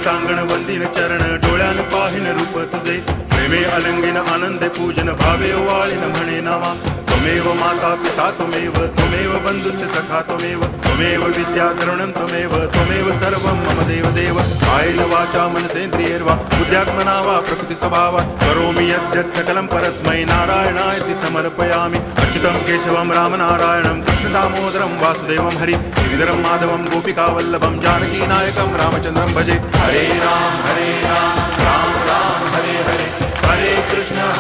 देवतांगण वंदिन चरण डोळ्यान पाहिन रूप तुझे प्रेमे अलंगिन आनंदे पूजन भावे वाळीन म्हणे नामा त्वमेव माता पिता त्वमेव बंधुश्च सखा त्वमेव विद्या द्रविणं त्वमेव सर्वं मम देव कायेन वाचा मनसेन्द्रियैर्वा बुद्ध्यात्मना वा प्रकृति स्वभावात् करोमि यद्यत् सकलं परस्मै नारायणायति समर्पयामि अच्युतं केशवं रामनारायणं कृष्णदामोदरं वासुदेवं हरि गिरिधरं माधवं गोपिकावल्लभं जानकीनायकं रामचन्द्रं भजे हरे राम राम राम हरे हरे हरे कृष्ण